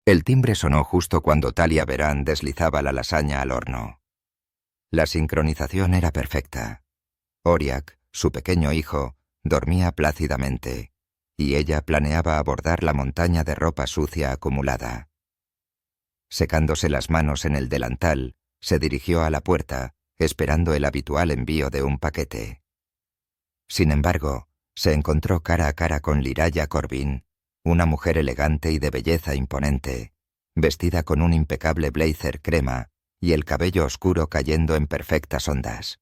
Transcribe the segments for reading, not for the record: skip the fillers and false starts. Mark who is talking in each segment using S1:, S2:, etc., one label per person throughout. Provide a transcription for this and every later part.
S1: El timbre sonó justo cuando Talia Verán deslizaba la lasaña al horno. La sincronización era perfecta. Oriak, su pequeño hijo, dormía plácidamente, y ella planeaba abordar la montaña de ropa sucia acumulada. Secándose las manos en el delantal, se dirigió a la puerta, esperando el habitual envío de un paquete. Sin embargo, se encontró cara a cara con Liraya Corbin, una mujer elegante y de belleza imponente, vestida con un impecable blazer crema y el cabello oscuro cayendo en perfectas ondas.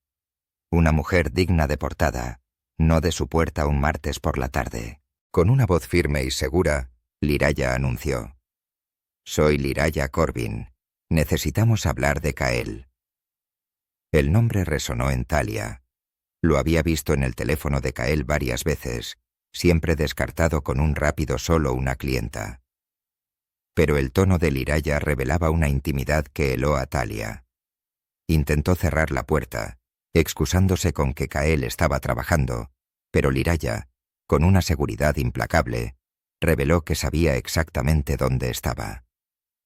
S1: Una mujer digna de portada, no de su puerta un martes por la tarde. Con una voz firme y segura, Liraya anunció: «Soy Liraya Corbin. Necesitamos hablar de Kael». El nombre resonó en Talia. Lo había visto en el teléfono de Kael varias veces, siempre descartado con un rápido solo una clienta. Pero el tono de Liraya revelaba una intimidad que heló a Talia. Intentó cerrar la puerta, excusándose con que Kael estaba trabajando, pero Liraya, con una seguridad implacable, reveló que sabía exactamente dónde estaba.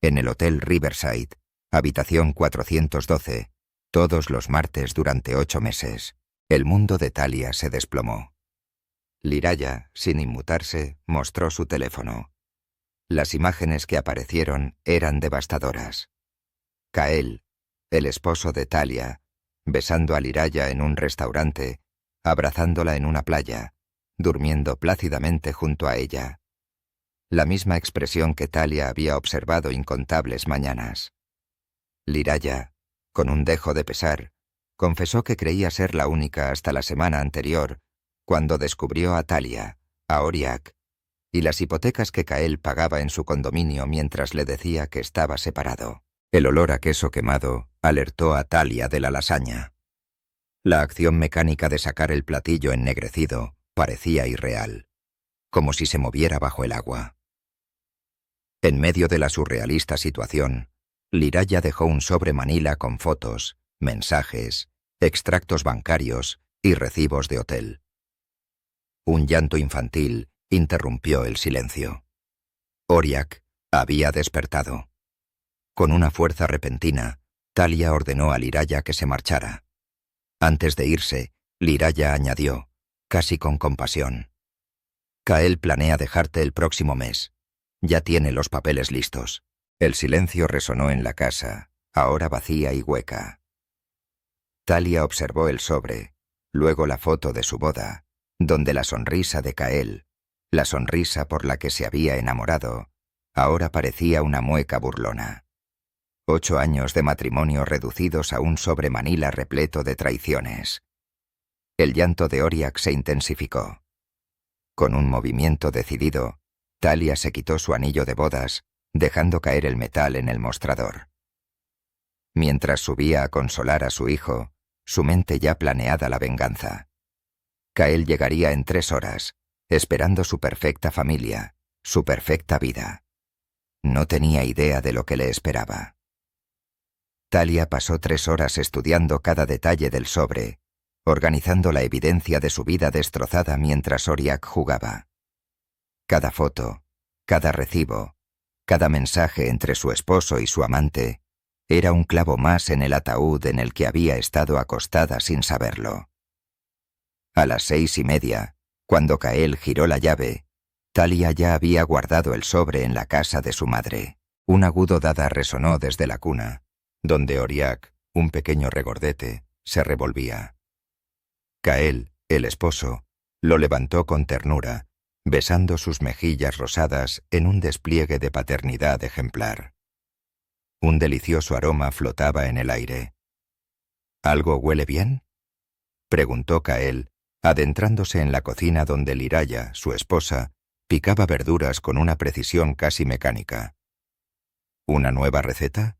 S1: En el Hotel Riverside, habitación 412, todos los martes durante 8 meses. El mundo de Talia se desplomó. Liraya, sin inmutarse, mostró su teléfono. Las imágenes que aparecieron eran devastadoras. Kael, el esposo de Talia, besando a Liraya en un restaurante, abrazándola en una playa, durmiendo plácidamente junto a ella. La misma expresión que Talia había observado incontables mañanas. Liraya, con un dejo de pesar, confesó que creía ser la única hasta la semana anterior, cuando descubrió a Talia, a Oriak, y las hipotecas que Kael pagaba en su condominio mientras le decía que estaba separado. El olor a queso quemado alertó a Talia de la lasaña. La acción mecánica de sacar el platillo ennegrecido parecía irreal, como si se moviera bajo el agua. En medio de la surrealista situación, Liraya dejó un sobre manila con fotos, mensajes, extractos bancarios y recibos de hotel. Un llanto infantil interrumpió el silencio. Oriak había despertado. Con una fuerza repentina, Talia ordenó a Liraya que se marchara. Antes de irse, Liraya añadió, casi con compasión: «Kael planea dejarte el próximo mes. Ya tiene los papeles listos». El silencio resonó en la casa, ahora vacía y hueca. Talia observó el sobre, luego la foto de su boda, donde la sonrisa de Kael, la sonrisa por la que se había enamorado, ahora parecía una mueca burlona. 8 años de matrimonio reducidos a un sobre manila repleto de traiciones. El llanto de Oriak se intensificó. Con un movimiento decidido, Talia se quitó su anillo de bodas, dejando caer el metal en el mostrador. Mientras subía a consolar a su hijo, su mente ya planeada la venganza. Kael llegaría en 3 horas, esperando su perfecta familia, su perfecta vida. No tenía idea de lo que le esperaba. Talia pasó 3 horas estudiando cada detalle del sobre, organizando la evidencia de su vida destrozada mientras Oriak jugaba. Cada foto, cada recibo, cada mensaje entre su esposo y su amante era un clavo más en el ataúd en el que había estado acostada sin saberlo. A las 6:30, cuando Kael giró la llave, Talia ya había guardado el sobre en la casa de su madre. Un agudo dada resonó desde la cuna, donde Oriak, un pequeño regordete, se revolvía. Kael, el esposo, lo levantó con ternura, besando sus mejillas rosadas en un despliegue de paternidad ejemplar. Un delicioso aroma flotaba en el aire. ¿Algo huele bien?, preguntó Kael, adentrándose en la cocina donde Liraya, su esposa, picaba verduras con una precisión casi mecánica. ¿Una nueva receta?,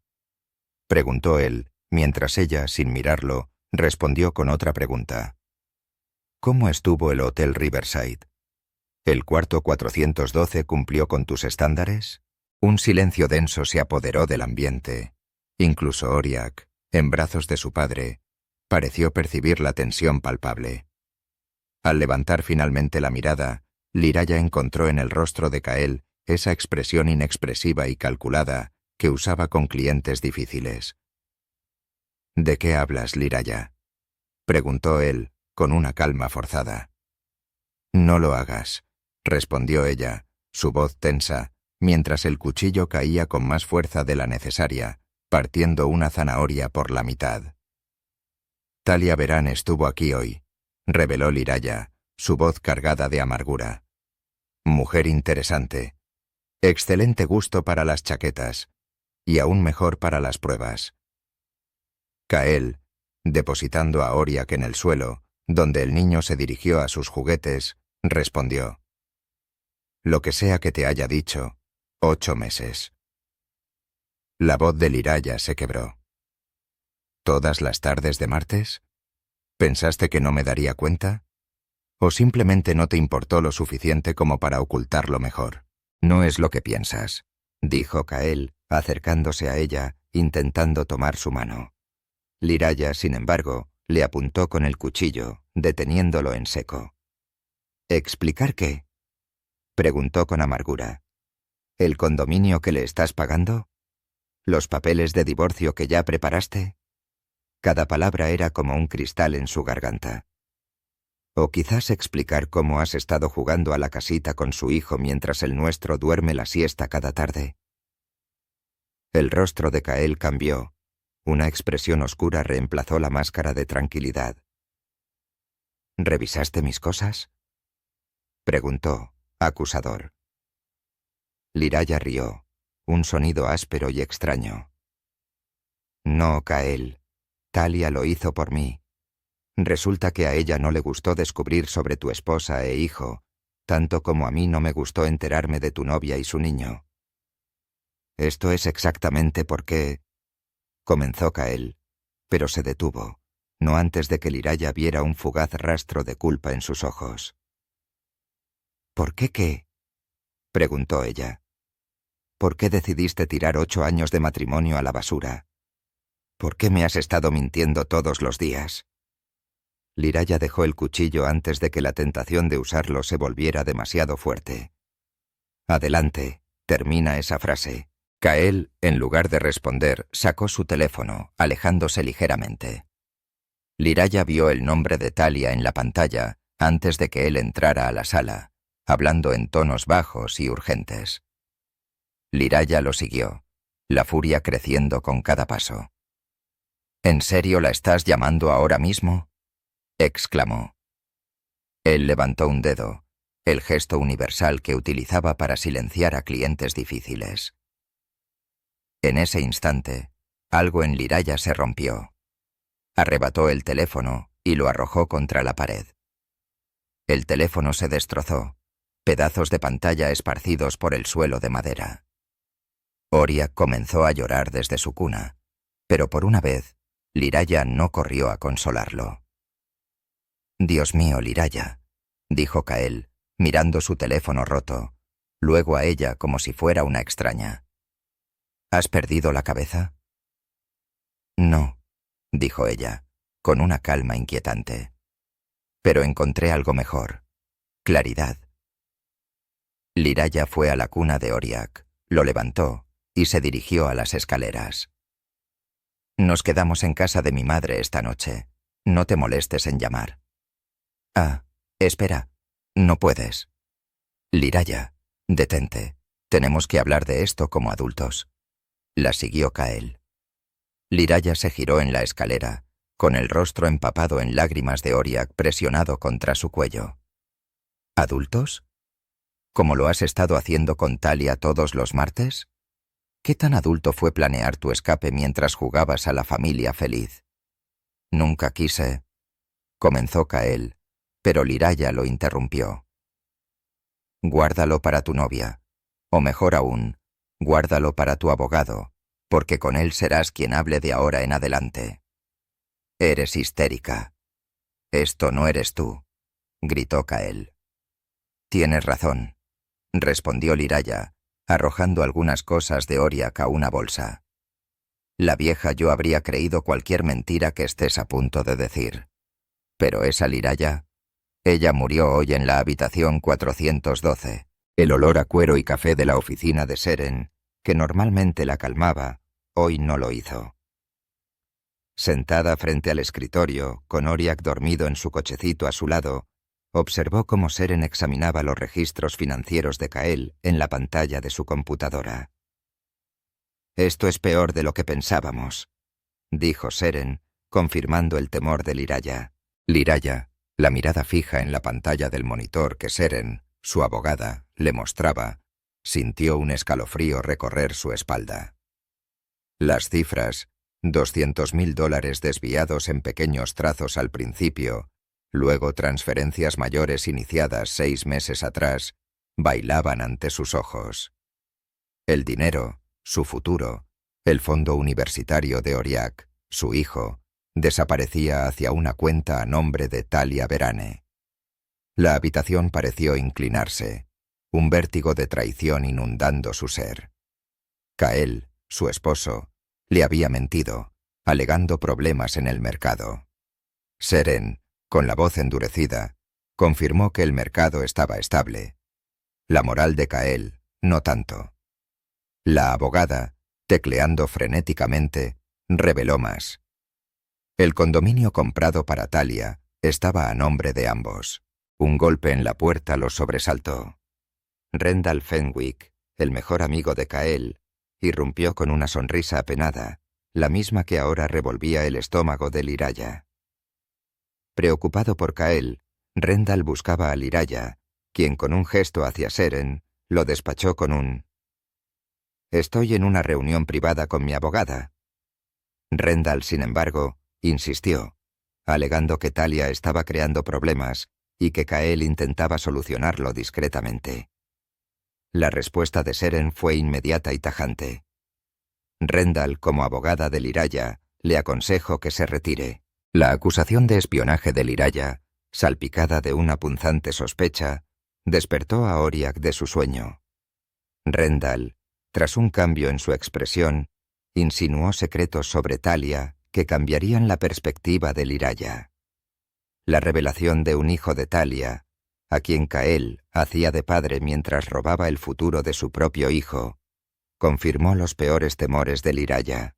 S1: preguntó él, mientras ella, sin mirarlo, respondió con otra pregunta. ¿Cómo estuvo el Hotel Riverside? ¿El cuarto 412 cumplió con tus estándares? Un silencio denso se apoderó del ambiente. Incluso Oriak, en brazos de su padre, pareció percibir la tensión palpable. Al levantar finalmente la mirada, Liraya encontró en el rostro de Kael esa expresión inexpresiva y calculada que usaba con clientes difíciles. —¿De qué hablas, Liraya? —preguntó él, con una calma forzada. —No lo hagas —respondió ella, su voz tensa, mientras el cuchillo caía con más fuerza de la necesaria, partiendo una zanahoria por la mitad. —Talia Verán estuvo aquí hoy —reveló Liraya, su voz cargada de amargura. Mujer interesante. Excelente gusto para las chaquetas. Y aún mejor para las pruebas. Kael, depositando a Oriak en el suelo, donde el niño se dirigió a sus juguetes, respondió: Lo que sea que te haya dicho, 8 meses. La voz de Liraya se quebró. ¿Todas las tardes de martes? ¿Pensaste que no me daría cuenta? ¿O simplemente no te importó lo suficiente como para ocultarlo mejor? No es lo que piensas, dijo Kael, acercándose a ella, intentando tomar su mano. Liraya, sin embargo, le apuntó con el cuchillo, deteniéndolo en seco. ¿Explicar qué? Preguntó con amargura. ¿El condominio que le estás pagando? ¿Los papeles de divorcio que ya preparaste? Cada palabra era como un cristal en su garganta. O quizás explicar cómo has estado jugando a la casita con su hijo mientras el nuestro duerme la siesta cada tarde. El rostro de Kael cambió. Una expresión oscura reemplazó la máscara de tranquilidad. ¿Revisaste mis cosas? Preguntó, acusador. Liraya rió, un sonido áspero y extraño. No, Kael. Talia lo hizo por mí. Resulta que a ella no le gustó descubrir sobre tu esposa e hijo, tanto como a mí no me gustó enterarme de tu novia y su niño. Esto es exactamente por qué... Comenzó Kael, pero se detuvo, no antes de que Liraya viera un fugaz rastro de culpa en sus ojos. ¿Por qué qué? Preguntó ella. ¿Por qué decidiste tirar 8 años de matrimonio a la basura? ¿Por qué me has estado mintiendo todos los días? Liraya dejó el cuchillo antes de que la tentación de usarlo se volviera demasiado fuerte. Adelante, termina esa frase. Kael, en lugar de responder, sacó su teléfono, alejándose ligeramente. Liraya vio el nombre de Talia en la pantalla antes de que él entrara a la sala, hablando en tonos bajos y urgentes. Liraya lo siguió, la furia creciendo con cada paso. ¿En serio la estás llamando ahora mismo? Exclamó. Él levantó un dedo, el gesto universal que utilizaba para silenciar a clientes difíciles. En ese instante, algo en Liraya se rompió. Arrebató el teléfono y lo arrojó contra la pared. El teléfono se destrozó, pedazos de pantalla esparcidos por el suelo de madera. Oriak comenzó a llorar desde su cuna, pero por una vez, Liraya no corrió a consolarlo. «Dios mío, Liraya», dijo Kael, mirando su teléfono roto, luego a ella como si fuera una extraña. ¿Has perdido la cabeza? No, dijo ella, con una calma inquietante. Pero encontré algo mejor. Claridad. Liraya fue a la cuna de Oriak, lo levantó y se dirigió a las escaleras. Nos quedamos en casa de mi madre esta noche. No te molestes en llamar. Ah, espera. No puedes. Liraya, detente. Tenemos que hablar de esto como adultos. La siguió Kael. Liraya se giró en la escalera, con el rostro empapado en lágrimas de Oriak presionado contra su cuello. ¿Adultos? ¿Como lo has estado haciendo con Talia todos los martes? ¿Qué tan adulto fue planear tu escape mientras jugabas a la familia feliz? Nunca quise... Comenzó Kael, pero Liraya lo interrumpió. Guárdalo para tu novia, o mejor aún, guárdalo para tu abogado, porque con él serás quien hable de ahora en adelante. Eres histérica. Esto no eres tú, gritó Kael. Tienes razón, respondió Liraya, arrojando algunas cosas de Oriak a una bolsa. La vieja yo habría creído cualquier mentira que estés a punto de decir. Pero esa Liraya, ella murió hoy en la habitación 412. El olor a cuero y café de la oficina de Seren, que normalmente la calmaba, hoy no lo hizo. Sentada frente al escritorio, con Oriak dormido en su cochecito a su lado, observó cómo Seren examinaba los registros financieros de Kael en la pantalla de su computadora. «Esto es peor de lo que pensábamos», dijo Seren, confirmando el temor de Liraya. Liraya, la mirada fija en la pantalla del monitor que Seren, su abogada, le mostraba, sintió un escalofrío recorrer su espalda. Las cifras, $200.000 desviados en pequeños trazos al principio, luego transferencias mayores iniciadas 6 meses atrás, bailaban ante sus ojos. El dinero, su futuro, el fondo universitario de Oriak, su hijo, desaparecía hacia una cuenta a nombre de Talia Verane. La habitación pareció inclinarse, un vértigo de traición inundando su ser. Kael, su esposo, le había mentido, alegando problemas en el mercado. Seren, con la voz endurecida, confirmó que el mercado estaba estable. La moral de Kael, no tanto. La abogada, tecleando frenéticamente, reveló más. El condominio comprado para Talia estaba a nombre de ambos. Un golpe en la puerta los sobresaltó. Rendal Fenwick, el mejor amigo de Kael, irrumpió con una sonrisa apenada, la misma que ahora revolvía el estómago de Liraya. Preocupado por Kael, Rendal buscaba a Liraya, quien con un gesto hacia Seren lo despachó con un «Estoy en una reunión privada con mi abogada». Rendal, sin embargo, insistió, alegando que Talia estaba creando problemas y que Kael intentaba solucionarlo discretamente. La respuesta de Seren fue inmediata y tajante. Rendal, como abogada de Liraya, le aconsejó que se retire. La acusación de espionaje de Liraya, salpicada de una punzante sospecha, despertó a Oriak de su sueño. Rendal, tras un cambio en su expresión, insinuó secretos sobre Talia que cambiarían la perspectiva de Liraya. La revelación de un hijo de Talia, a quien Kael hacía de padre mientras robaba el futuro de su propio hijo, confirmó los peores temores de Liraya.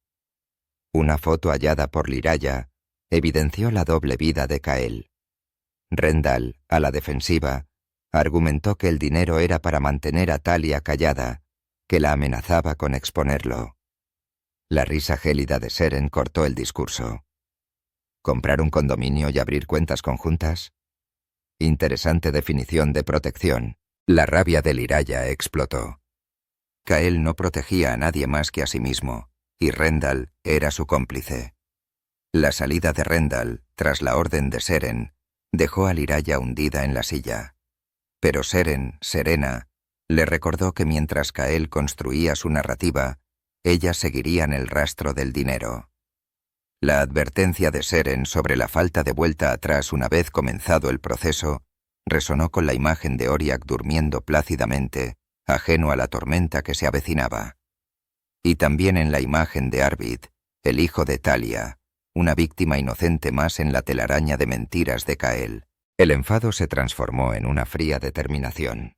S1: Una foto hallada por Liraya evidenció la doble vida de Kael. Rendal, a la defensiva, argumentó que el dinero era para mantener a Talia callada, que la amenazaba con exponerlo. La risa gélida de Seren cortó el discurso. ¿Comprar un condominio y abrir cuentas conjuntas? Interesante definición de protección. La rabia de Liraya explotó. Kael no protegía a nadie más que a sí mismo, y Rendal era su cómplice. La salida de Rendal, tras la orden de Seren, dejó a Liraya hundida en la silla. Pero Seren, serena, le recordó que mientras Kael construía su narrativa, ellas seguirían el rastro del dinero. La advertencia de Seren sobre la falta de vuelta atrás una vez comenzado el proceso resonó con la imagen de Oriak durmiendo plácidamente, ajeno a la tormenta que se avecinaba. Y también en la imagen de Arvid, el hijo de Talia, una víctima inocente más en la telaraña de mentiras de Kael. El enfado se transformó en una fría determinación.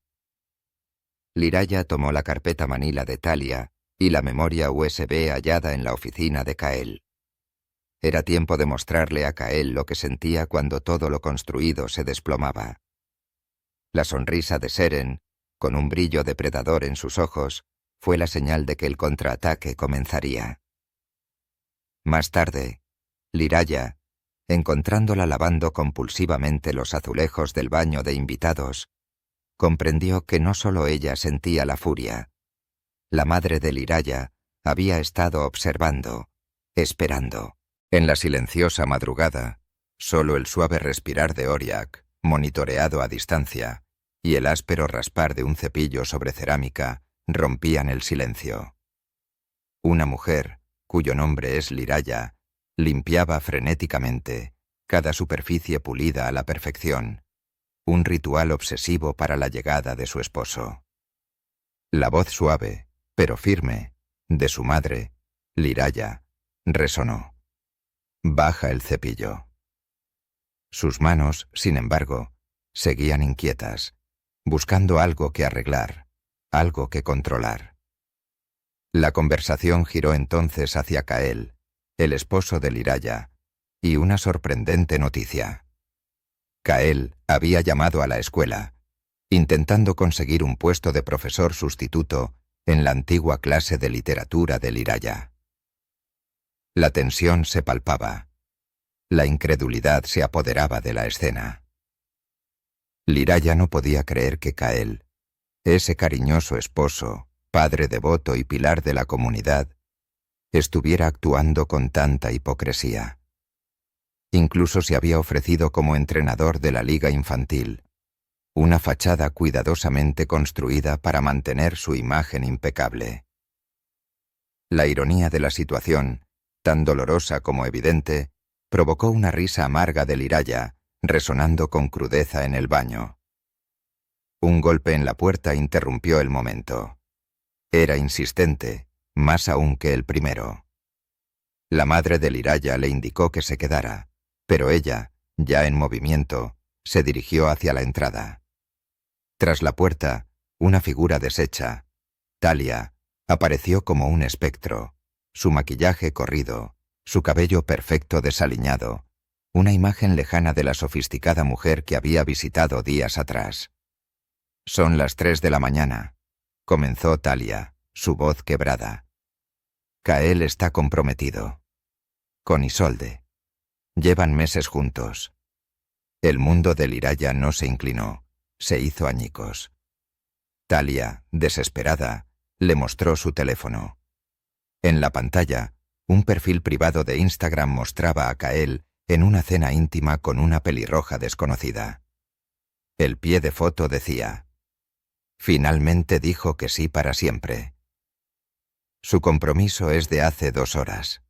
S1: Liraya tomó la carpeta manila de Talia y la memoria USB hallada en la oficina de Kael. Era tiempo de mostrarle a Kael lo que sentía cuando todo lo construido se desplomaba. La sonrisa de Seren, con un brillo depredador en sus ojos, fue la señal de que el contraataque comenzaría. Más tarde, Liraya, encontrándola lavando compulsivamente los azulejos del baño de invitados, comprendió que no solo ella sentía la furia. La madre de Liraya había estado observando, esperando. En la silenciosa madrugada, solo el suave respirar de Oriak, monitoreado a distancia, y el áspero raspar de un cepillo sobre cerámica rompían el silencio. Una mujer, cuyo nombre es Liraya, limpiaba frenéticamente cada superficie pulida a la perfección, un ritual obsesivo para la llegada de su esposo. La voz suave, pero firme, de su madre, Liraya, resonó. Baja el cepillo. Sus manos, sin embargo, seguían inquietas, buscando algo que arreglar, algo que controlar. La conversación giró entonces hacia Kael, el esposo de Liraya, y una sorprendente noticia. Kael había llamado a la escuela, intentando conseguir un puesto de profesor sustituto en la antigua clase de literatura de Liraya. La tensión se palpaba. La incredulidad se apoderaba de la escena. Liraya no podía creer que Kael, ese cariñoso esposo, padre devoto y pilar de la comunidad, estuviera actuando con tanta hipocresía. Incluso se había ofrecido como entrenador de la liga infantil, una fachada cuidadosamente construida para mantener su imagen impecable. La ironía de la situación, tan dolorosa como evidente, provocó una risa amarga de Liraya, resonando con crudeza en el baño. Un golpe en la puerta interrumpió el momento. Era insistente, más aún que el primero. La madre de Liraya le indicó que se quedara, pero ella, ya en movimiento, se dirigió hacia la entrada. Tras la puerta, una figura deshecha, Talia, apareció como un espectro, su maquillaje corrido, su cabello perfecto desaliñado, una imagen lejana de la sofisticada mujer que había visitado días atrás. «Son las 3 de la mañana», comenzó Talia, su voz quebrada. «Kael está comprometido. Con Isolde. Llevan meses juntos». El mundo de Liraya no se inclinó, se hizo añicos. Talia, desesperada, le mostró su teléfono. En la pantalla, un perfil privado de Instagram mostraba a Kael en una cena íntima con una pelirroja desconocida. El pie de foto decía: «Finalmente dijo que sí para siempre. Su compromiso es de hace 2 horas»,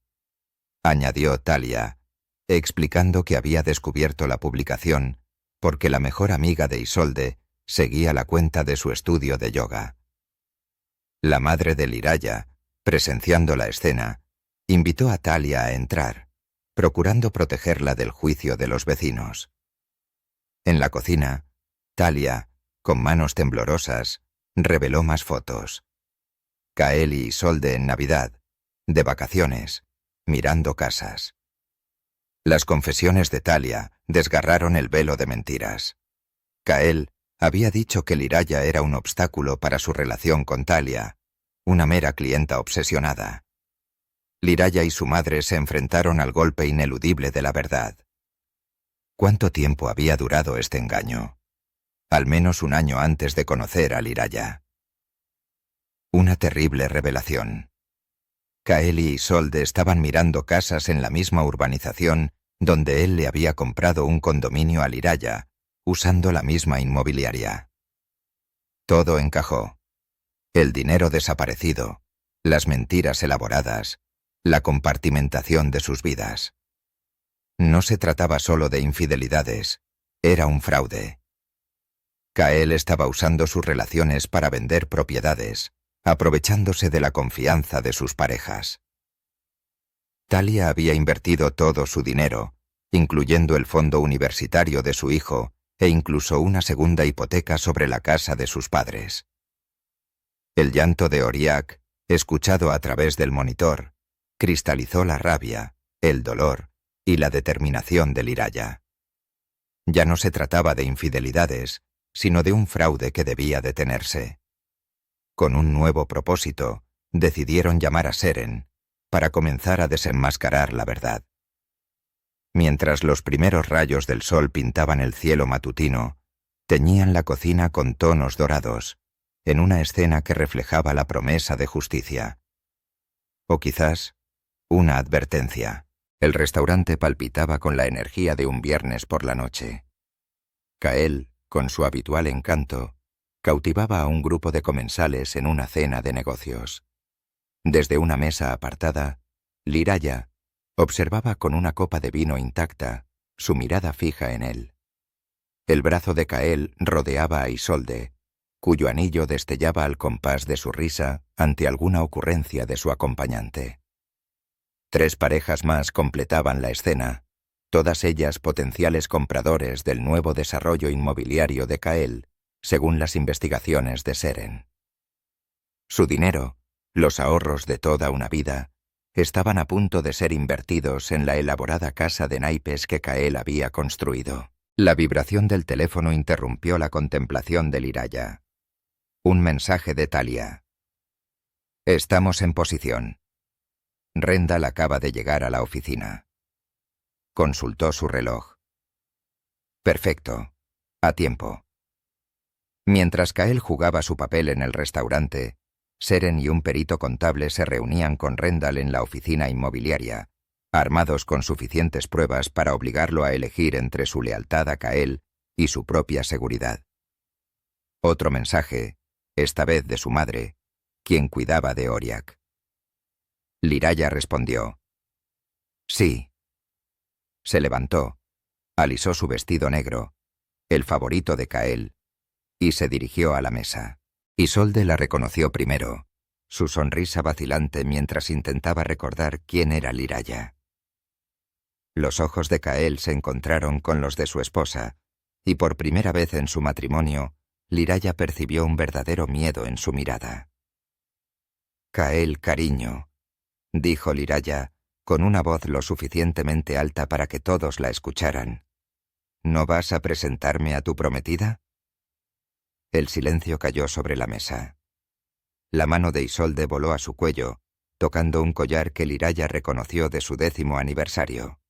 S1: añadió Talia, explicando que había descubierto la publicación porque la mejor amiga de Isolde seguía la cuenta de su estudio de yoga. La madre de Liraya, presenciando la escena, invitó a Talia a entrar, procurando protegerla del juicio de los vecinos. En la cocina, Talia, con manos temblorosas, reveló más fotos. Kael y Isolde en Navidad, de vacaciones, mirando casas. Las confesiones de Talia desgarraron el velo de mentiras. Kael había dicho que Liraya era un obstáculo para su relación con Talia, una mera clienta obsesionada. Liraya y su madre se enfrentaron al golpe ineludible de la verdad. ¿Cuánto tiempo había durado este engaño? Al menos 1 año antes de conocer a Liraya. Una terrible revelación. Kael y Isolde estaban mirando casas en la misma urbanización donde él le había comprado un condominio a Liraya, usando la misma inmobiliaria. Todo encajó. El dinero desaparecido, las mentiras elaboradas, la compartimentación de sus vidas. No se trataba solo de infidelidades, era un fraude. Kael estaba usando sus relaciones para vender propiedades, aprovechándose de la confianza de sus parejas. Talia había invertido todo su dinero, incluyendo el fondo universitario de su hijo e incluso una segunda hipoteca sobre la casa de sus padres. El llanto de Oriak, escuchado a través del monitor, cristalizó la rabia, el dolor y la determinación de Liraya. Ya no se trataba de infidelidades, sino de un fraude que debía detenerse. Con un nuevo propósito, decidieron llamar a Seren para comenzar a desenmascarar la verdad. Mientras los primeros rayos del sol pintaban el cielo matutino, teñían la cocina con tonos dorados, en una escena que reflejaba la promesa de justicia. O quizás, una advertencia. El restaurante palpitaba con la energía de un viernes por la noche. Kael, con su habitual encanto, cautivaba a un grupo de comensales en una cena de negocios. Desde una mesa apartada, Liraya observaba con una copa de vino intacta, su mirada fija en él. El brazo de Kael rodeaba a Isolde, cuyo anillo destellaba al compás de su risa ante alguna ocurrencia de su acompañante. 3 parejas más completaban la escena, todas ellas potenciales compradores del nuevo desarrollo inmobiliario de Kael, según las investigaciones de Seren. Su dinero, los ahorros de toda una vida, estaban a punto de ser invertidos en la elaborada casa de naipes que Kael había construido. La vibración del teléfono interrumpió la contemplación de Liraya. Un mensaje de Talia. Estamos en posición. Rendal acaba de llegar a la oficina. Consultó su reloj. Perfecto. A tiempo. Mientras Kael jugaba su papel en el restaurante, Seren y un perito contable se reunían con Rendal en la oficina inmobiliaria, armados con suficientes pruebas para obligarlo a elegir entre su lealtad a Kael y su propia seguridad. Otro mensaje, esta vez de su madre, quien cuidaba de Oriak. Liraya respondió. Sí. Se levantó, alisó su vestido negro, el favorito de Kael, y se dirigió a la mesa. Isolde la reconoció primero, su sonrisa vacilante mientras intentaba recordar quién era Liraya. Los ojos de Kael se encontraron con los de su esposa, y por primera vez en su matrimonio, Liraya percibió un verdadero miedo en su mirada. Kael, cariño, dijo Liraya, con una voz lo suficientemente alta para que todos la escucharan. ¿No vas a presentarme a tu prometida? El silencio cayó sobre la mesa. La mano de Isolde voló a su cuello, tocando un collar que Liraya reconoció de su 10º aniversario.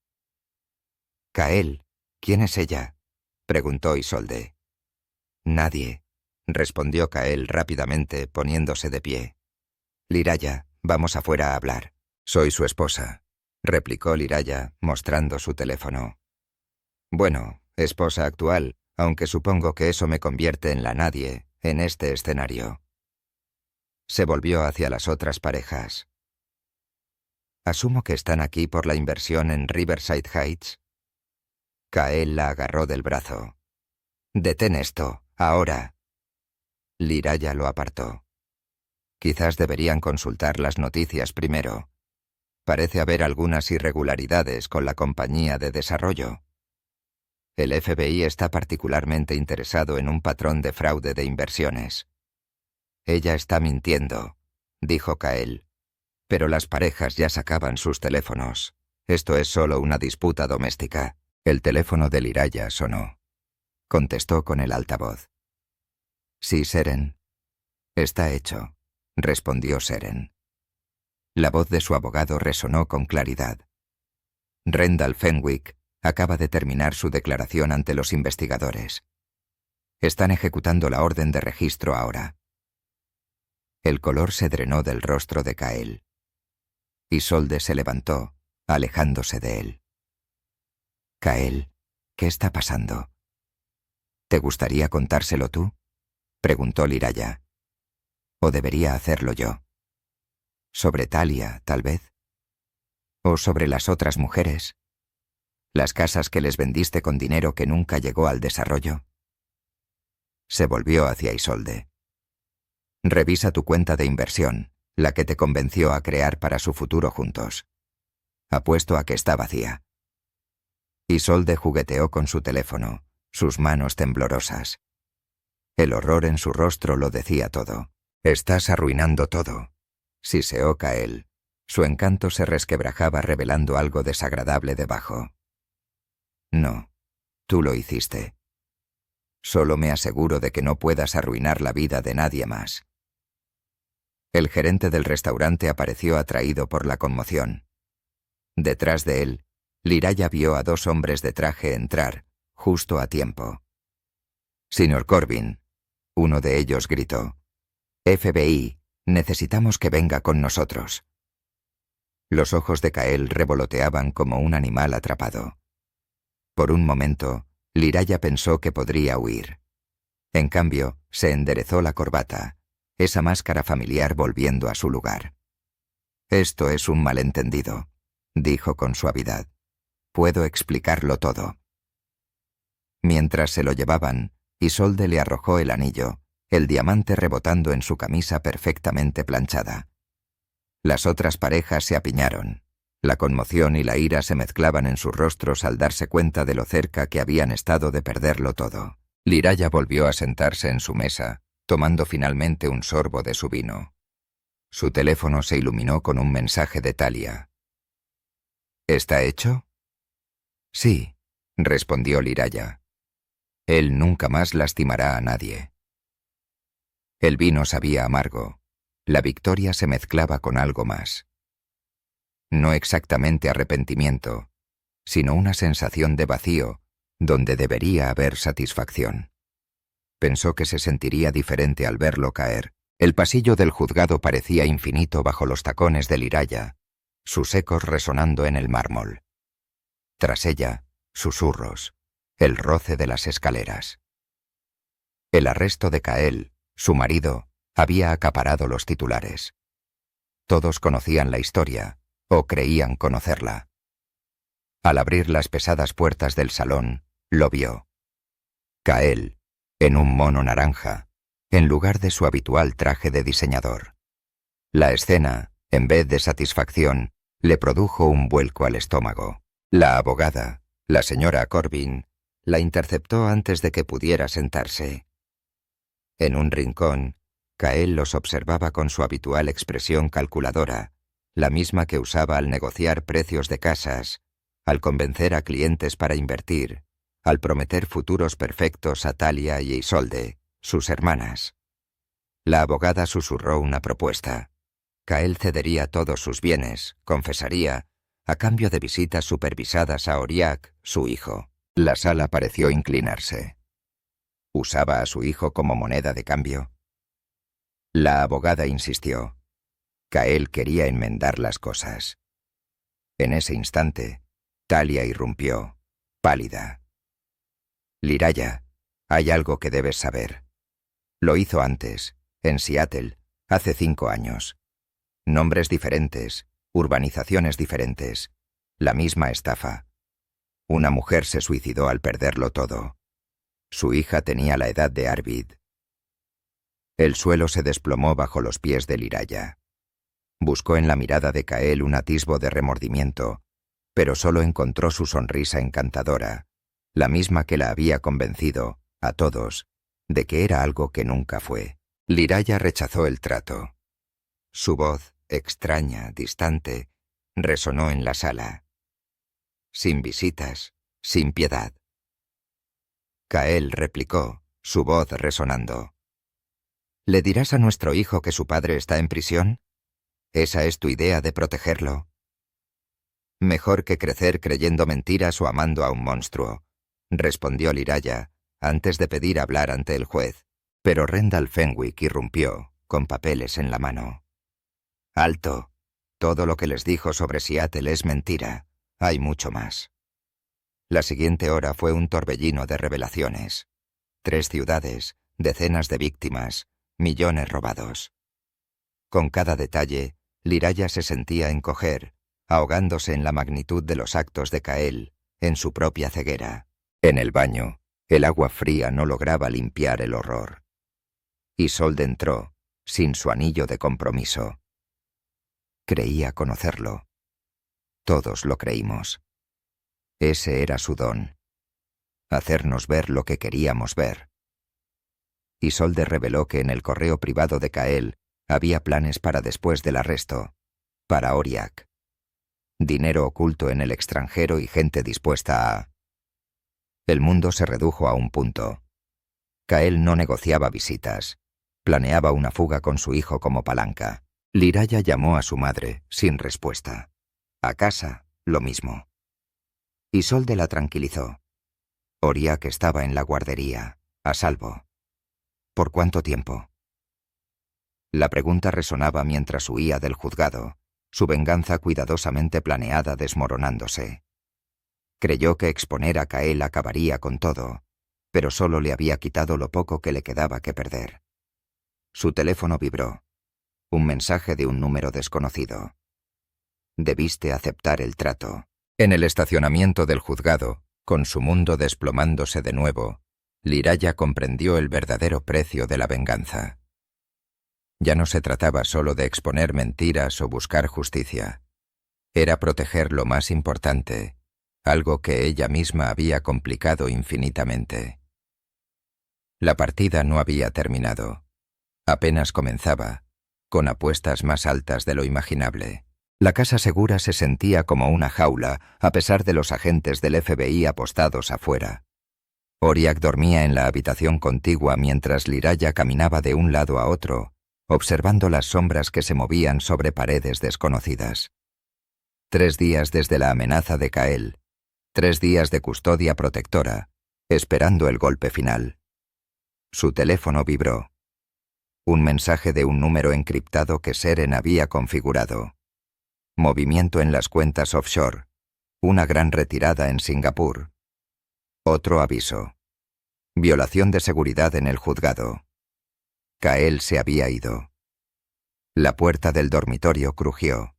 S1: «Kael, ¿quién es ella?», preguntó Isolde. «Nadie», respondió Kael rápidamente, poniéndose de pie. «Liraya, vamos afuera a hablar». «Soy su esposa», replicó Liraya, mostrando su teléfono. «Bueno, esposa actual, aunque supongo que eso me convierte en la nadie en este escenario». Se volvió hacia las otras parejas. «Asumo que están aquí por la inversión en Riverside Heights». Kael la agarró del brazo. «Detén esto, ahora». Liraya lo apartó. «Quizás deberían consultar las noticias primero. Parece haber algunas irregularidades con la compañía de desarrollo. El FBI está particularmente interesado en un patrón de fraude de inversiones». «Ella está mintiendo», dijo Kael. «Pero las parejas ya sacaban sus teléfonos. Esto es solo una disputa doméstica». El teléfono de Liraya sonó. Contestó con el altavoz. «Sí, Seren». «Está hecho», respondió Seren. La voz de su abogado resonó con claridad. «Rendal Fenwick acaba de terminar su declaración ante los investigadores. Están ejecutando la orden de registro ahora». El color se drenó del rostro de Kael. Isolde se levantó, alejándose de él. «Kael, ¿qué está pasando?» «¿Te gustaría contárselo tú?», preguntó Liraya. «¿O debería hacerlo yo? ¿Sobre Talia, tal vez? ¿O sobre las otras mujeres? ¿Las casas que les vendiste con dinero que nunca llegó al desarrollo?» Se volvió hacia Isolde. «Revisa tu cuenta de inversión, la que te convenció a crear para su futuro juntos. Apuesto a que está vacía». Isolde jugueteó con su teléfono, sus manos temblorosas. El horror en su rostro lo decía todo. «Estás arruinando todo», siseó Kael. Su encanto se resquebrajaba revelando algo desagradable debajo. «No, tú lo hiciste. Solo me aseguro de que no puedas arruinar la vida de nadie más». El gerente del restaurante apareció atraído por la conmoción. Detrás de él, Liraya vio a 2 hombres de traje entrar, justo a tiempo. «Señor Corbin», uno de ellos gritó. «FBI, necesitamos que venga con nosotros». Los ojos de Kael revoloteaban como un animal atrapado. Por un momento, Liraya pensó que podría huir. En cambio, se enderezó la corbata, esa máscara familiar volviendo a su lugar. «Esto es un malentendido», dijo con suavidad. «Puedo explicarlo todo». Mientras se lo llevaban, Isolde le arrojó el anillo, el diamante rebotando en su camisa perfectamente planchada. Las otras parejas se apiñaron. La conmoción y la ira se mezclaban en sus rostros al darse cuenta de lo cerca que habían estado de perderlo todo. Liraya volvió a sentarse en su mesa, tomando finalmente un sorbo de su vino. Su teléfono se iluminó con un mensaje de Talia. ¿Está hecho? Sí, respondió Liraya. Él nunca más lastimará a nadie. El vino sabía amargo. La victoria se mezclaba con algo más. No exactamente arrepentimiento, sino una sensación de vacío, donde debería haber satisfacción. Pensó que se sentiría diferente al verlo caer. El pasillo del juzgado parecía infinito bajo los tacones de Liraya, sus ecos resonando en el mármol. Tras ella, susurros, el roce de las escaleras. El arresto de Kael, su marido, había acaparado los titulares. Todos conocían la historia, o creían conocerla. Al abrir las pesadas puertas del salón, lo vio. Kael, en un mono naranja, en lugar de su habitual traje de diseñador. La escena, en vez de satisfacción, le produjo un vuelco al estómago. La abogada, la señora Corbin, la interceptó antes de que pudiera sentarse. En un rincón, Kael los observaba con su habitual expresión calculadora, la misma que usaba al negociar precios de casas, al convencer a clientes para invertir, al prometer futuros perfectos a Talia y Isolde, sus hermanas. La abogada susurró una propuesta. Kael cedería todos sus bienes, confesaría, a cambio de visitas supervisadas a Aurillac, su hijo. La sala pareció inclinarse. ¿Usaba a su hijo como moneda de cambio? La abogada insistió. Kael quería enmendar las cosas. En ese instante, Talia irrumpió, pálida. Liraya, hay algo que debes saber. Lo hizo antes, en Seattle, hace 5 años. Nombres diferentes, urbanizaciones diferentes, la misma estafa. Una mujer se suicidó al perderlo todo. Su hija tenía la edad de Arvid. El suelo se desplomó bajo los pies de Liraya. Buscó en la mirada de Kael un atisbo de remordimiento, pero solo encontró su sonrisa encantadora, la misma que la había convencido, a todos, de que era algo que nunca fue. Liraya rechazó el trato. Su voz, extraña, distante, resonó en la sala. Sin visitas, sin piedad. Kael replicó, su voz resonando. ¿Le dirás a nuestro hijo que su padre está en prisión? ¿Esa es tu idea de protegerlo? Mejor que crecer creyendo mentiras o amando a un monstruo, respondió Liraya, antes de pedir hablar ante el juez. Pero Rendell Fenwick irrumpió, con papeles en la mano. «Alto. Todo lo que les dijo sobre Seattle es mentira. Hay mucho más». La siguiente hora fue un torbellino de revelaciones. 3 ciudades, decenas de víctimas, millones robados. Con cada detalle, Liraya se sentía encoger, ahogándose en la magnitud de los actos de Kael, en su propia ceguera. En el baño, el agua fría no lograba limpiar el horror. Isolde entró, sin su anillo de compromiso. Creía conocerlo. Todos lo creímos. Ese era su don. Hacernos ver lo que queríamos ver. Isolde reveló que en el correo privado de Kael había planes para después del arresto, para Aurillac. Dinero oculto en el extranjero y gente dispuesta a... El mundo se redujo a un punto. Kael no negociaba visitas. Planeaba una fuga con su hijo como palanca. Liraya llamó a su madre, sin respuesta. A casa, lo mismo. Isolde la tranquilizó. Aurillac estaba en la guardería, a salvo. ¿Por cuánto tiempo? La pregunta resonaba mientras huía del juzgado, su venganza cuidadosamente planeada desmoronándose. Creyó que exponer a Kael acabaría con todo, pero solo le había quitado lo poco que le quedaba que perder. Su teléfono vibró. Un mensaje de un número desconocido. Debiste aceptar el trato. En el estacionamiento del juzgado, con su mundo desplomándose de nuevo, Liraya comprendió el verdadero precio de la venganza. Ya no se trataba solo de exponer mentiras o buscar justicia. Era proteger lo más importante, algo que ella misma había complicado infinitamente. La partida no había terminado. Apenas comenzaba, con apuestas más altas de lo imaginable. La casa segura se sentía como una jaula, a pesar de los agentes del FBI apostados afuera. Oriak dormía en la habitación contigua mientras Liraya caminaba de un lado a otro, observando las sombras que se movían sobre paredes desconocidas. 3 días desde la amenaza de Kael, 3 días de custodia protectora, esperando el golpe final. Su teléfono vibró. Un mensaje de un número encriptado que Seren había configurado. Movimiento en las cuentas offshore. Una gran retirada en Singapur. Otro aviso. Violación de seguridad en el juzgado. Kael se había ido. La puerta del dormitorio crujió.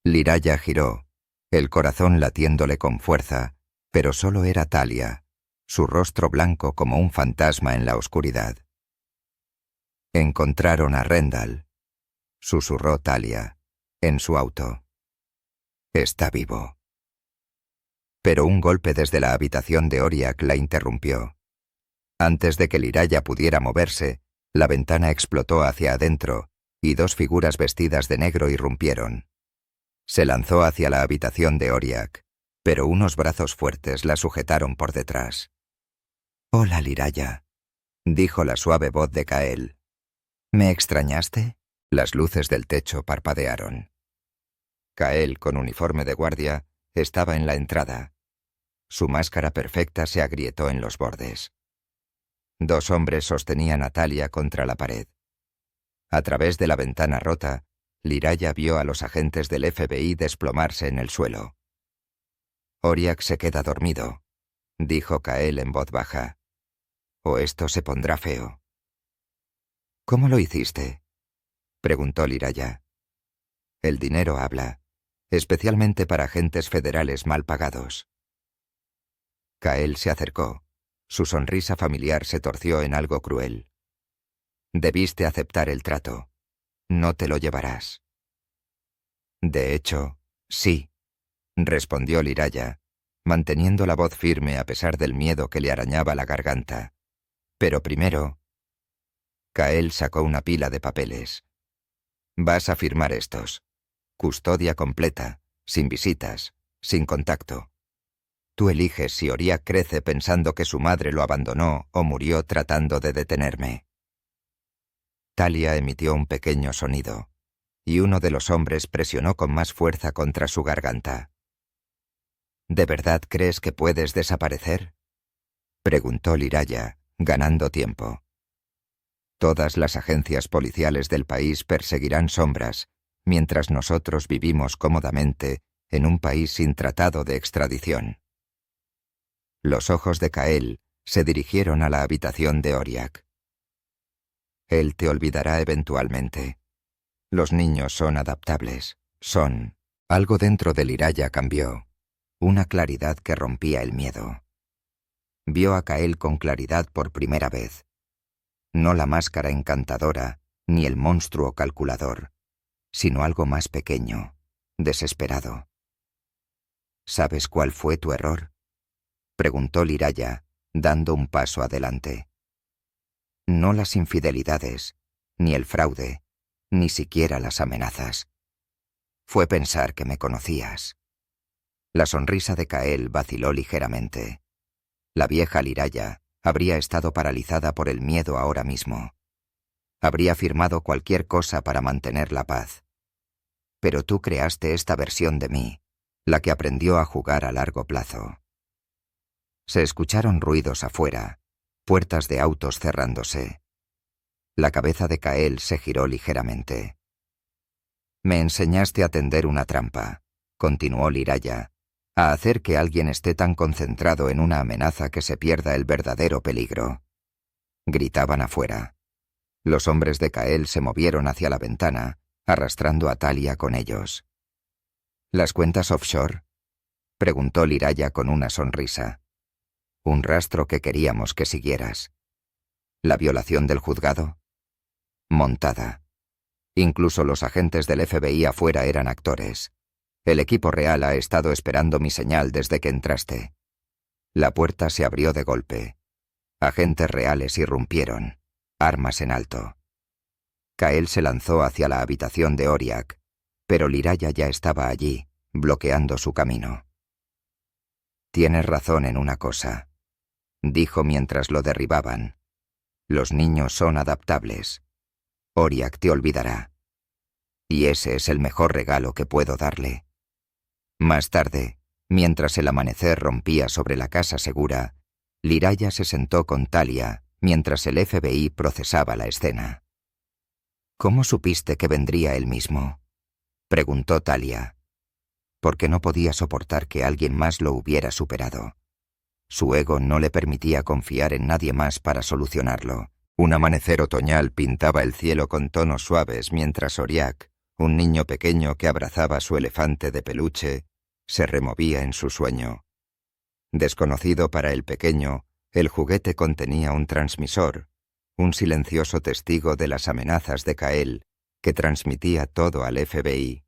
S1: Liraya giró, el corazón latiéndole con fuerza, pero solo era Talia, su rostro blanco como un fantasma en la oscuridad. Encontraron a Rendal, susurró Talia, en su auto. Está vivo. Pero un golpe desde la habitación de Oriak la interrumpió. Antes de que Liraya pudiera moverse, la ventana explotó hacia adentro, y 2 figuras vestidas de negro irrumpieron. Se lanzó hacia la habitación de Oriak, pero unos brazos fuertes la sujetaron por detrás. «Hola, Liraya», dijo la suave voz de Kael. «¿Me extrañaste?» Las luces del techo parpadearon. Kael, con uniforme de guardia, estaba en la entrada. Su máscara perfecta se agrietó en los bordes. 2 hombres sostenían a Talia contra la pared. A través de la ventana rota, Liraya vio a los agentes del FBI desplomarse en el suelo. «Oriak se queda dormido», dijo Kael en voz baja. «O esto se pondrá feo». «¿Cómo lo hiciste?», preguntó Liraya. «El dinero habla, especialmente para agentes federales mal pagados». Kael se acercó. Su sonrisa familiar se torció en algo cruel. «Debiste aceptar el trato. No te lo llevarás». «De hecho, sí», respondió Liraya, manteniendo la voz firme a pesar del miedo que le arañaba la garganta. «Pero primero...» Kael sacó una pila de papeles. «Vas a firmar estos. Custodia completa, sin visitas, sin contacto. Tú eliges si Oriak crece pensando que su madre lo abandonó o murió tratando de detenerme». Talia emitió un pequeño sonido, y uno de los hombres presionó con más fuerza contra su garganta. «¿De verdad crees que puedes desaparecer?», preguntó Liraya, ganando tiempo. «Todas las agencias policiales del país perseguirán sombras, mientras nosotros vivimos cómodamente en un país sin tratado de extradición». Los ojos de Kael se dirigieron a la habitación de Oriak. «Él te olvidará eventualmente. Los niños son adaptables, son...» Algo dentro de Liraya cambió, una claridad que rompía el miedo. Vio a Kael con claridad por primera vez. No la máscara encantadora, ni el monstruo calculador, sino algo más pequeño, desesperado. «¿Sabes cuál fue tu error?», preguntó Liraya, dando un paso adelante. «No las infidelidades, ni el fraude, ni siquiera las amenazas. Fue pensar que me conocías». La sonrisa de Kael vaciló ligeramente. La vieja Liraya habría estado paralizada por el miedo ahora mismo. Habría firmado cualquier cosa para mantener la paz. Pero tú creaste esta versión de mí, la que aprendió a jugar a largo plazo. Se escucharon ruidos afuera, puertas de autos cerrándose. La cabeza de Kael se giró ligeramente. «Me enseñaste a tender una trampa», continuó Liraya, «a hacer que alguien esté tan concentrado en una amenaza que se pierda el verdadero peligro». Gritaban afuera. Los hombres de Kael se movieron hacia la ventana, arrastrando a Talia con ellos. «¿Las cuentas offshore?», preguntó Liraya con una sonrisa. «Un rastro que queríamos que siguieras». «¿La violación del juzgado?». «Montada. Incluso los agentes del FBI afuera eran actores. El equipo real ha estado esperando mi señal desde que entraste». La puerta se abrió de golpe. Agentes reales irrumpieron, armas en alto. Kael se lanzó hacia la habitación de Oriak, pero Liraya ya estaba allí, bloqueando su camino. «Tienes razón en una cosa», dijo mientras lo derribaban. «Los niños son adaptables. Oriak te olvidará. Y ese es el mejor regalo que puedo darle». Más tarde, mientras el amanecer rompía sobre la casa segura, Liraya se sentó con Talia mientras el FBI procesaba la escena. «¿Cómo supiste que vendría él mismo?», preguntó Talia. Porque no podía soportar que alguien más lo hubiera superado. Su ego no le permitía confiar en nadie más para solucionarlo. Un amanecer otoñal pintaba el cielo con tonos suaves mientras Oriak, un niño pequeño que abrazaba su elefante de peluche, se removía en su sueño. Desconocido para el pequeño, el juguete contenía un transmisor, un silencioso testigo de las amenazas de Kael, que transmitía todo al FBI.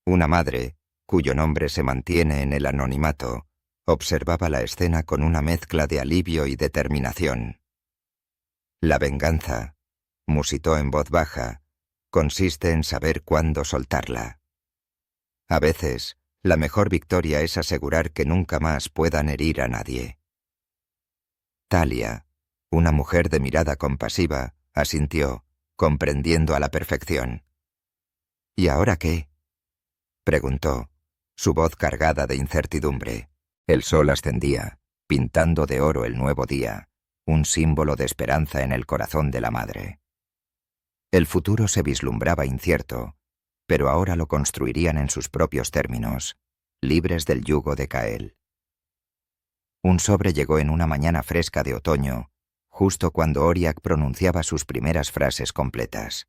S1: Una madre, cuyo nombre se mantiene en el anonimato, observaba la escena con una mezcla de alivio y determinación. «La venganza», musitó en voz baja, «consiste en saber cuándo soltarla. A veces, la mejor victoria es asegurar que nunca más puedan herir a nadie». Talia, una mujer de mirada compasiva, asintió, comprendiendo a la perfección. «¿Y ahora qué?», preguntó, su voz cargada de incertidumbre. El sol ascendía, pintando de oro el nuevo día, un símbolo de esperanza en el corazón de la madre. El futuro se vislumbraba incierto, pero ahora lo construirían en sus propios términos, libres del yugo de Kael. Un sobre llegó en una mañana fresca de otoño, justo cuando Oriak pronunciaba sus primeras frases completas.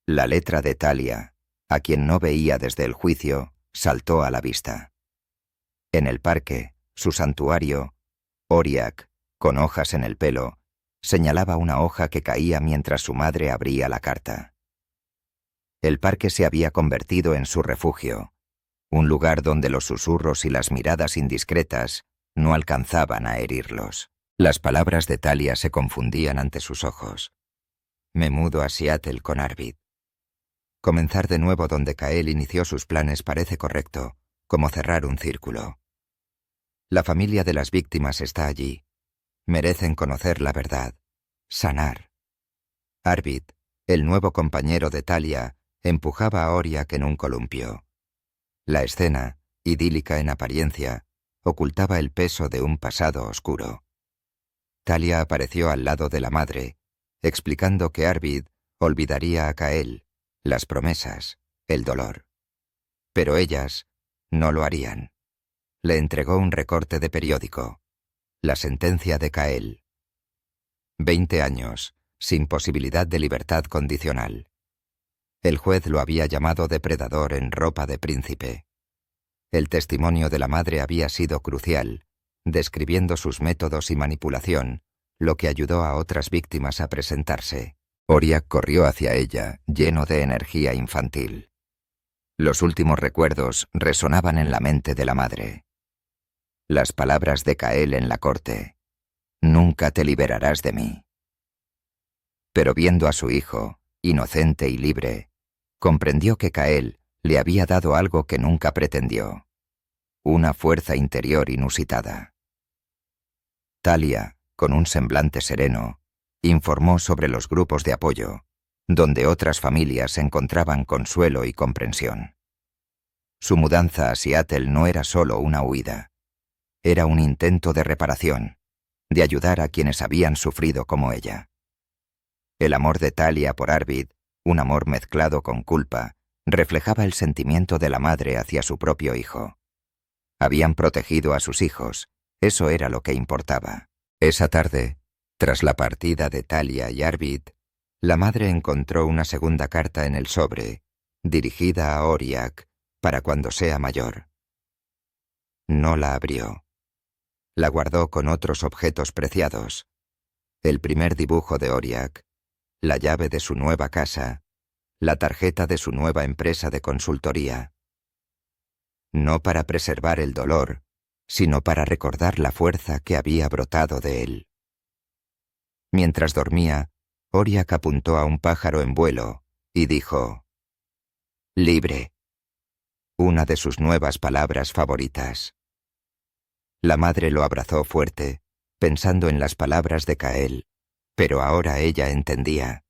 S1: La letra de Talia, a quien no veía desde el juicio, saltó a la vista. En el parque, su santuario, Oriak, con hojas en el pelo, señalaba una hoja que caía mientras su madre abría la carta. El parque se había convertido en su refugio, un lugar donde los susurros y las miradas indiscretas no alcanzaban a herirlos. Las palabras de Talia se confundían ante sus ojos. «Me mudo a Seattle con Arvid». Comenzar de nuevo donde Kael inició sus planes parece correcto, como cerrar un círculo. La familia de las víctimas está allí. Merecen conocer la verdad, sanar. Arvid, el nuevo compañero de Talia, empujaba a Oriak en un columpio. La escena, idílica en apariencia, ocultaba el peso de un pasado oscuro. Talia apareció al lado de la madre, explicando que Arvid olvidaría a Kael, las promesas, el dolor. Pero ellas no lo harían. Le entregó un recorte de periódico. La sentencia de Kael. 20 años, sin posibilidad de libertad condicional. El juez lo había llamado depredador en ropa de príncipe. El testimonio de la madre había sido crucial, describiendo sus métodos y manipulación, lo que ayudó a otras víctimas a presentarse. Oriak corrió hacia ella, lleno de energía infantil. Los últimos recuerdos resonaban en la mente de la madre. Las palabras de Kael en la corte. «Nunca te liberarás de mí». Pero viendo a su hijo, inocente y libre, comprendió que Kael le había dado algo que nunca pretendió. Una fuerza interior inusitada. Talia, con un semblante sereno, informó sobre los grupos de apoyo, donde otras familias encontraban consuelo y comprensión. Su mudanza a Seattle no era solo una huida. Era un intento de reparación, de ayudar a quienes habían sufrido como ella. El amor de Talia por Arvid, un amor mezclado con culpa, reflejaba el sentimiento de la madre hacia su propio hijo. Habían protegido a sus hijos, eso era lo que importaba. Esa tarde, tras la partida de Talia y Arvid, la madre encontró una segunda carta en el sobre, dirigida a Oriak, para cuando sea mayor. No la abrió. La guardó con otros objetos preciados. El primer dibujo de Oriak, la llave de su nueva casa, la tarjeta de su nueva empresa de consultoría. No para preservar el dolor, sino para recordar la fuerza que había brotado de él. Mientras dormía, Oriak apuntó a un pájaro en vuelo y dijo: «Libre», una de sus nuevas palabras favoritas. La madre lo abrazó fuerte, pensando en las palabras de Kael, pero ahora ella entendía.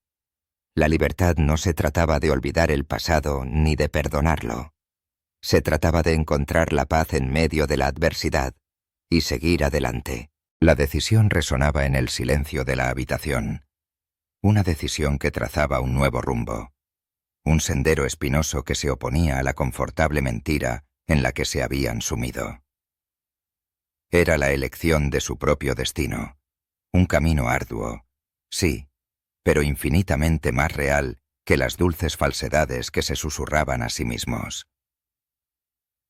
S1: La libertad no se trataba de olvidar el pasado ni de perdonarlo. Se trataba de encontrar la paz en medio de la adversidad y seguir adelante. La decisión resonaba en el silencio de la habitación. Una decisión que trazaba un nuevo rumbo. Un sendero espinoso que se oponía a la confortable mentira en la que se habían sumido. Era la elección de su propio destino. Un camino arduo, sí, pero infinitamente más real que las dulces falsedades que se susurraban a sí mismos.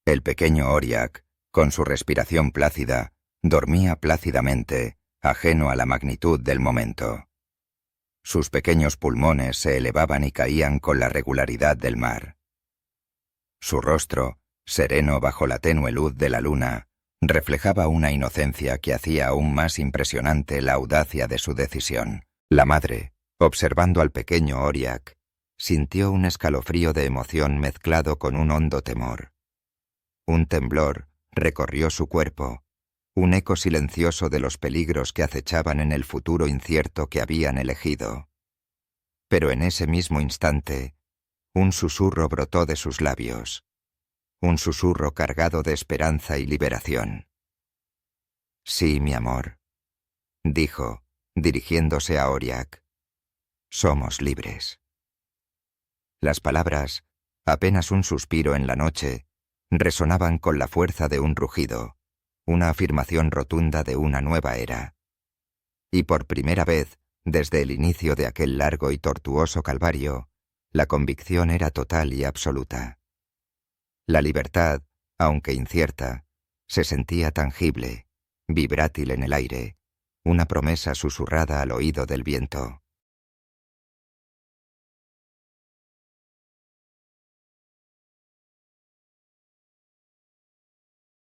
S1: El pequeño Oriak, con su respiración plácida, dormía plácidamente, ajeno a la magnitud del momento. Sus pequeños pulmones se elevaban y caían con la regularidad del mar. Su rostro, sereno bajo la tenue luz de la luna, reflejaba una inocencia que hacía aún más impresionante la audacia de su decisión. La madre, observando al pequeño Oriak, sintió un escalofrío de emoción mezclado con un hondo temor. Un temblor recorrió su cuerpo, un eco silencioso de los peligros que acechaban en el futuro incierto que habían elegido. Pero en ese mismo instante, un susurro brotó de sus labios, un susurro cargado de esperanza y liberación. «Sí, mi amor», dijo, dirigiéndose a Oriak. «Somos libres». Las palabras, apenas un suspiro en la noche, resonaban con la fuerza de un rugido, una afirmación rotunda de una nueva era. Y por primera vez, desde el inicio de aquel largo y tortuoso calvario, la convicción era total y absoluta. La libertad, aunque incierta, se sentía tangible, vibrátil en el aire, una promesa susurrada al oído del viento.